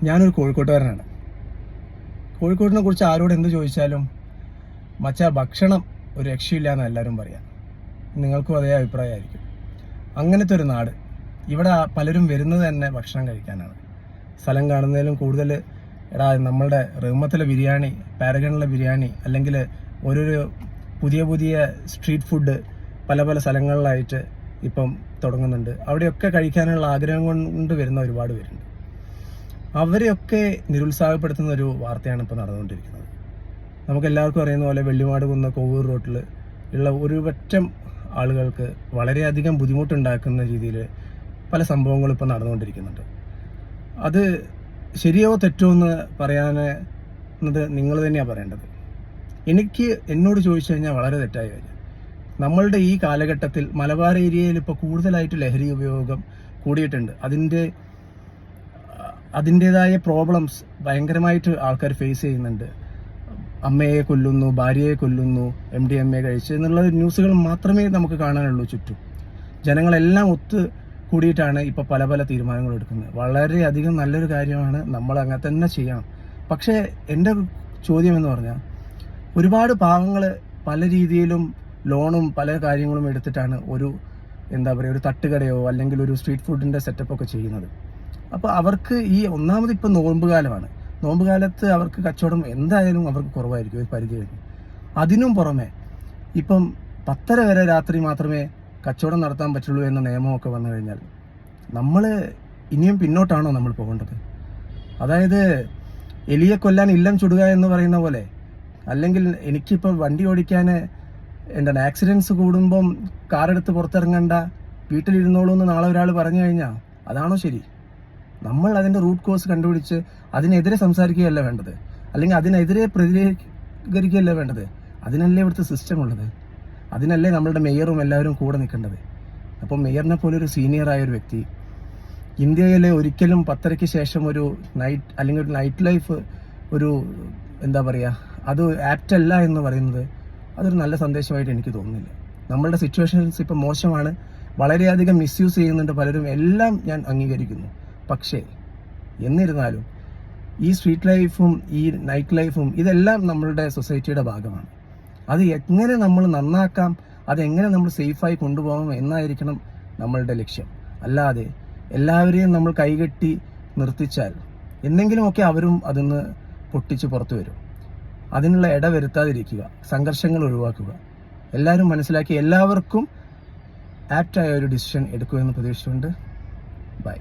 ഞാനൊരു കോഴിക്കോട്ടുകാരനാണ്. കോഴിക്കോടിനെ കുറിച്ച് ആരോട് എന്ത് ചോദിച്ചാലും മച്ചാ ഭക്ഷണം ഒരു രക്ഷയില്ല എന്ന് എല്ലാവരും പറയാം. നിങ്ങൾക്കും അതേ അഭിപ്രായമായിരിക്കും. അങ്ങനത്തെ ഒരു നാട്. ഇവിടെ പലരും വരുന്നത് തന്നെ ഭക്ഷണം കഴിക്കാനാണ്. സ്ഥലം കാണുന്നതിലും കൂടുതൽ നമ്മളുടെ റഹ്മത്തിലെ ബിരിയാണി, പാരഗണിലെ ബിരിയാണി, അല്ലെങ്കിൽ ഓരോരോ പുതിയ പുതിയ സ്ട്രീറ്റ് ഫുഡ് പല പല സ്ഥലങ്ങളിലായിട്ട് ഇപ്പം തുടങ്ങുന്നുണ്ട്. അവിടെയൊക്കെ കഴിക്കാനുള്ള ആഗ്രഹം കൊണ്ട് വരുന്ന ഒരുപാട് പേരുണ്ട്. അവരെയൊക്കെ നിരുത്സാഹപ്പെടുത്തുന്ന ഒരു വാർത്തയാണ് ഇപ്പോൾ നടന്നുകൊണ്ടിരിക്കുന്നത്. നമുക്കെല്ലാവർക്കും അറിയുന്ന പോലെ വെള്ളിമാട് കുന്ന് കോവൂർ റോട്ടിൽ ഉള്ള ഒരു പറ്റം ആളുകൾക്ക് വളരെയധികം ബുദ്ധിമുട്ടുണ്ടാക്കുന്ന രീതിയിൽ പല സംഭവങ്ങളും ഇപ്പോൾ നടന്നുകൊണ്ടിരിക്കുന്നുണ്ട്. അത് ശരിയോ തെറ്റോ എന്ന് പറയാനത് നിങ്ങൾ തന്നെയാണ് പറയേണ്ടത്. എന്നോട് ചോദിച്ചു കഴിഞ്ഞാൽ വളരെ തെറ്റായ കാര്യം. നമ്മളുടെ ഈ കാലഘട്ടത്തിൽ മലബാർ ഏരിയയിൽ ഇപ്പോൾ കൂടുതലായിട്ട് ലഹരി ഉപയോഗം കൂടിയിട്ടുണ്ട്. അതിൻ്റെതായ പ്രോബ്ലംസ് ഭയങ്കരമായിട്ട് ആൾക്കാർ ഫേസ് ചെയ്യുന്നുണ്ട്. അമ്മയെ കൊല്ലുന്നു, ഭാര്യയെ കൊല്ലുന്നു, MDMA കഴിച്ച് എന്നുള്ള ന്യൂസുകൾ മാത്രമേ നമുക്ക് കാണാനുള്ളൂ ചുറ്റും. ജനങ്ങളെല്ലാം ഒത്തു കൂടിയിട്ടാണ് ഇപ്പോൾ പല പല തീരുമാനങ്ങൾ എടുക്കുന്നത്. വളരെയധികം നല്ലൊരു കാര്യമാണ്, നമ്മൾ അങ്ങനെ തന്നെ ചെയ്യണം. പക്ഷേ എൻ്റെ ചോദ്യം എന്ന് പറഞ്ഞാൽ, ഒരുപാട് പാവങ്ങൾ പല രീതിയിലും ലോണും പല കാര്യങ്ങളും എടുത്തിട്ടാണ് ഒരു തട്ടുകടയോ അല്ലെങ്കിൽ ഒരു സ്ട്രീറ്റ് ഫുഡിൻ്റെ സെറ്റപ്പൊക്കെ ചെയ്യുന്നത്. അപ്പോൾ അവർക്ക് ഒന്നാമത് ഇപ്പം നോമ്പ് കാലമാണ്. നോമ്പ് കാലത്ത് അവർക്ക് കച്ചവടം എന്തായാലും അവർക്ക് കുറവായിരിക്കും ഒരു പരിധി വരെ. അതിനും പുറമെ ഇപ്പം 10:30 വരെ രാത്രി മാത്രമേ കച്ചവടം നടത്താൻ പറ്റുള്ളൂ എന്ന നിയമമൊക്കെ വന്നു കഴിഞ്ഞാൽ നമ്മൾ ഇനിയും പിന്നോട്ടാണോ നമ്മൾ പോകേണ്ടത്? അതായത് എലിയെ കൊല്ലാൻ ഇല്ലം ചുടുക എന്ന് പറയുന്ന പോലെ, അല്ലെങ്കിൽ എനിക്കിപ്പോൾ വണ്ടി ഓടിക്കാൻ ആക്സിഡൻസ് കൂടുമ്പം കാറെടുത്ത് പുറത്തിറങ്ങണ്ട, വീട്ടിലിരുന്നോളൂ എന്ന് നാളെ ഒരാൾ പറഞ്ഞു കഴിഞ്ഞാൽ അതാണോ ശരി? നമ്മൾ അതിൻ്റെ റൂട്ട് കോസ് കണ്ടുപിടിച്ച് അതിനെതിരെ സംസാരിക്കുകയല്ല വേണ്ടത്, അല്ലെങ്കിൽ അതിനെതിരെ പ്രതികരിക്കുകയല്ല വേണ്ടത്. അതിനല്ലേ ഇവിടുത്തെ സിസ്റ്റം ഉള്ളത്. അതിനല്ലേ നമ്മളുടെ മേയറും എല്ലാവരും കൂടെ നിൽക്കേണ്ടത്. അപ്പം മേയറിനെ പോലെ ഒരു സീനിയറായ ഒരു വ്യക്തി ഇന്ത്യയിൽ ഒരിക്കലും 10:30 ശേഷം ഒരു നൈറ്റ് അല്ലെങ്കിൽ ഒരു നൈറ്റ് ലൈഫ് അത് ആപ്റ്റ് അല്ല എന്ന് പറയുന്നത് അതൊരു നല്ല സന്ദേശമായിട്ട് എനിക്ക് തോന്നുന്നില്ല. നമ്മളുടെ സിറ്റുവേഷൻസ് ഇപ്പം മോശമാണ്, വളരെയധികം മിസ്യൂസ് ചെയ്യുന്നുണ്ട് പലരും, എല്ലാം ഞാൻ അംഗീകരിക്കുന്നു. പക്ഷേ എന്നിരുന്നാലും ഈ സ്ട്രീറ്റ് ലൈഫും ഈ നൈറ്റ് ലൈഫും ഇതെല്ലാം നമ്മളുടെ സൊസൈറ്റിയുടെ ഭാഗമാണ്. അത് എങ്ങനെ നമ്മൾ നന്നാക്കാം, അതെങ്ങനെ നമ്മൾ സേഫായി കൊണ്ടുപോകാം എന്നായിരിക്കണം നമ്മളുടെ ലക്ഷ്യം. അല്ലാതെ എല്ലാവരെയും നമ്മൾ കൈകെട്ടി നിർത്തിച്ചാൽ എന്തെങ്കിലുമൊക്കെ അവരും അതിന്ന് പൊട്ടിച്ച് പുറത്തു വരും. അതിനുള്ള ഇട വരുത്താതിരിക്കുക, സംഘർഷങ്ങൾ ഒഴിവാക്കുക. എല്ലാവരും മനസ്സിലാക്കി എല്ലാവർക്കും ആപ്റ്റായ ഒരു ഡിസിഷൻ എടുക്കുമെന്ന് പ്രതീക്ഷിച്ചുകൊണ്ട് ബൈ.